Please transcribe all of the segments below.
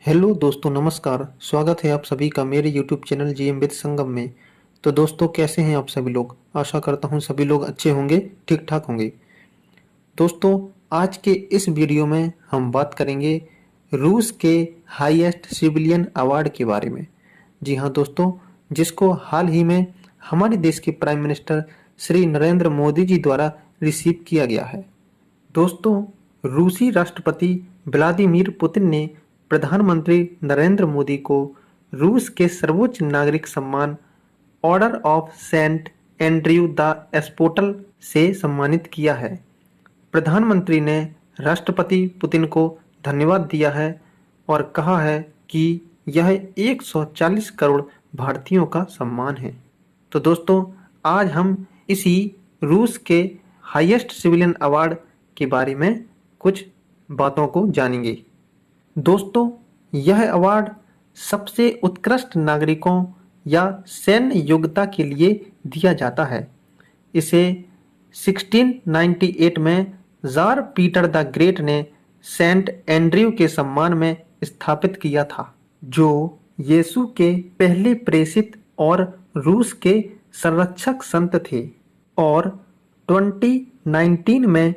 Hello दोस्तों, नमस्कार। स्वागत है आप सभी का मेरे यूट्यूब चैनल जीएम विद संगम में। तो दोस्तों, कैसे हैं आप सभी लोग? आशा करता हूं सभी लोग अच्छे होंगे, ठीक ठाक होंगे। दोस्तों, आज के इस वीडियो में हम बात करेंगे रूस के हाईएस्ट सिविलियन अवार्ड के बारे में। जी हाँ दोस्तों, जिसको हाल ही में हमारे देश के प्राइम मिनिस्टर श्री नरेंद्र मोदी जी द्वारा रिसीव किया गया है। दोस्तों, रूसी राष्ट्रपति व्लादिमीर पुतिन ने प्रधानमंत्री नरेंद्र मोदी को रूस के सर्वोच्च नागरिक सम्मान Order of Saint Andrew the Apostle से सम्मानित किया है। प्रधानमंत्री ने राष्ट्रपति पुतिन को धन्यवाद दिया है और कहा है कि यह 140 करोड़ भारतीयों का सम्मान है। तो दोस्तों, आज हम इसी रूस के हाईएस्ट सिविलियन अवार्ड के बारे में कुछ बातों को जानेंगे। दोस्तों, यह अवार्ड सबसे उत्कृष्ट नागरिकों या सैन्य योग्यता के लिए दिया जाता है। इसे 1698 में जार पीटर द ग्रेट ने सेंट एंड्रयू के सम्मान में स्थापित किया था, जो यीशु के पहले प्रेषित और रूस के संरक्षक संत थे। और 2019 में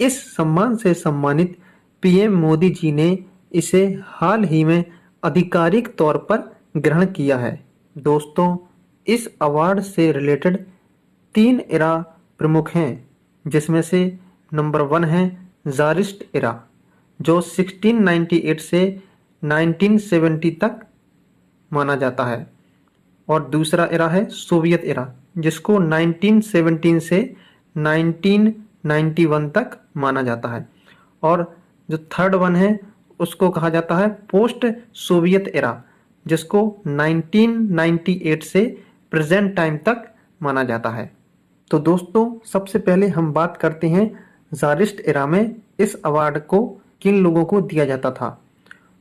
इस सम्मान से सम्मानित पीएम मोदी जी ने इसे हाल ही में आधिकारिक तौर पर ग्रहण किया है। दोस्तों, इस अवार्ड से रिलेटेड 3 एरा प्रमुख हैं, जिसमें से नंबर 1 है ज़ारिस्ट एरा, जो 1698 से 1970 तक माना जाता है। और दूसरा एरा है सोवियत एरा, जिसको 1917 से 1991 तक माना जाता है। और जो थर्ड वन है उसको कहा जाता है पोस्ट सोवियत एरा, जिसको 1998 से प्रेजेंट टाइम तक माना जाता है। तो दोस्तों, सबसे पहले हम बात करते हैं ज़ारिस्ट एरा में इस अवार्ड को किन लोगों को दिया जाता था।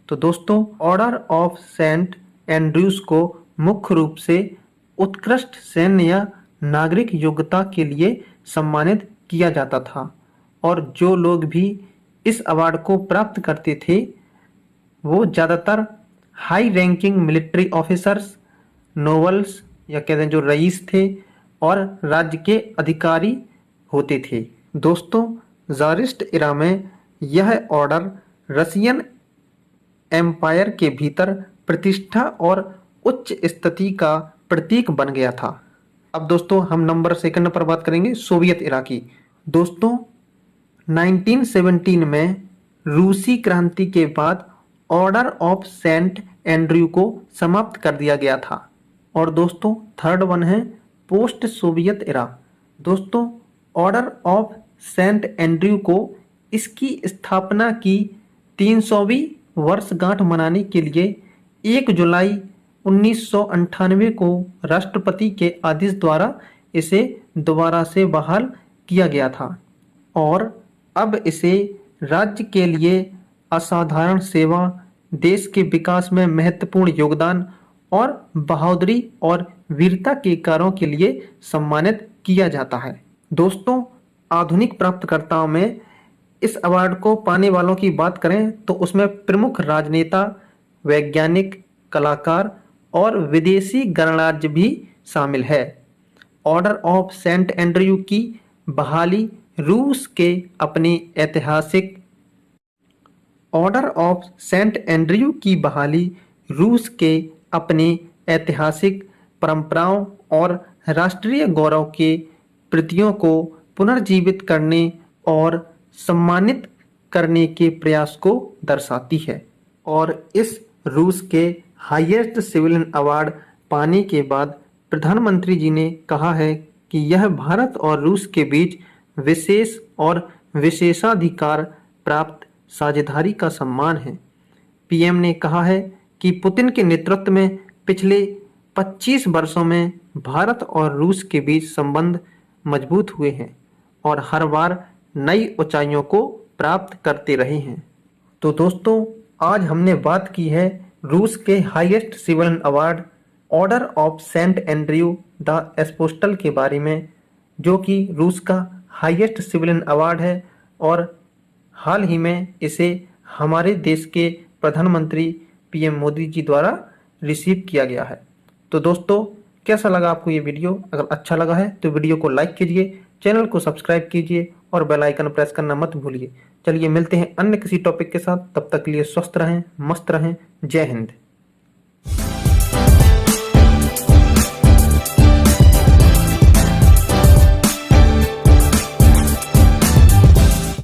तो दोस्तों, ऑर्डर ऑफ सेंट एंड्रयूस को मुख्य रूप से उत्कृष्ट सैन्य या नागरिक योग्यता के लिए सम्मानित किया जाता था। और जो लोग भी इस अवार्ड को प्राप्त करते थे वो ज़्यादातर high ranking military officers, nobles या कहते हैं जो रईस थे, और राज्य के अधिकारी होते थे। दोस्तों, ज़ारिस्ट एरा में यह ऑर्डर रशियन एम्पायर के भीतर प्रतिष्ठा और उच्च स्थिति का प्रतीक बन गया था। अब दोस्तों, हम नंबर सेकंड पर बात करेंगे सोवियत एरा की। दोस्तों, 1917 में रूसी क्रांति के बाद ऑर्डर ऑफ सेंट एंड्रयू को समाप्त कर दिया गया था। और दोस्तों, थर्ड वन है पोस्ट सोवियत एरा। दोस्तों, ऑर्डर ऑफ सेंट एंड्रयू को इसकी स्थापना की 300वीं वर्षगांठ मनाने के लिए 1 जुलाई 1998 को राष्ट्रपति के आदेश द्वारा इसे दोबारा से बहाल किया गया था। और अब इसे राज्य के लिए असाधारण सेवा, देश के विकास में महत्वपूर्ण योगदान और बहादुरी और वीरता के कार्यों के लिए सम्मानित किया जाता है। दोस्तों, आधुनिक प्राप्तकर्ताओं में इस अवार्ड को पाने वालों की बात करें तो उसमें प्रमुख राजनेता, वैज्ञानिक, कलाकार और विदेशी गणराज्य भी शामिल है। ऑर्डर ऑफ सेंट एंड्रयू की बहाली रूस के अपने ऐतिहासिक ऑर्डर ऑफ सेंट एंड्रयू की बहाली रूस के अपने ऐतिहासिक परंपराओं और राष्ट्रीय गौरव के प्रतीकों को पुनर्जीवित करने और सम्मानित करने के प्रयास को दर्शाती है। और इस रूस के हाईएस्ट सिविलियन अवार्ड पाने के बाद प्रधानमंत्री जी ने कहा है कि यह भारत और रूस के बीच विशेष और विशेषाधिकार प्राप्त साझेदारी का सम्मान है। पीएम ने कहा है कि पुतिन के नेतृत्व में पिछले 25 वर्षों में भारत और रूस के बीच संबंध मजबूत हुए हैं और हर बार नई ऊंचाइयों को प्राप्त करते रहे हैं। तो दोस्तों, आज हमने बात की है रूस के highest civilian award Order of Saint Andrew the Apostle के बारे में, जो कि रूस का हाईएस्ट सिविलियन अवार्ड है। और हाल ही में इसे हमारे देश के प्रधानमंत्री पीएम मोदी जी द्वारा रिसीव किया गया है। तो दोस्तों, कैसा लगा आपको ये वीडियो? अगर अच्छा लगा है तो वीडियो को लाइक कीजिए, चैनल को सब्सक्राइब कीजिए और बेल आइकन प्रेस करना मत भूलिए। चलिए मिलते हैं अन्य किसी टॉपिक के साथ, तब तक के लिए स्वस्थ रहें, मस्त रहें। जय हिंद।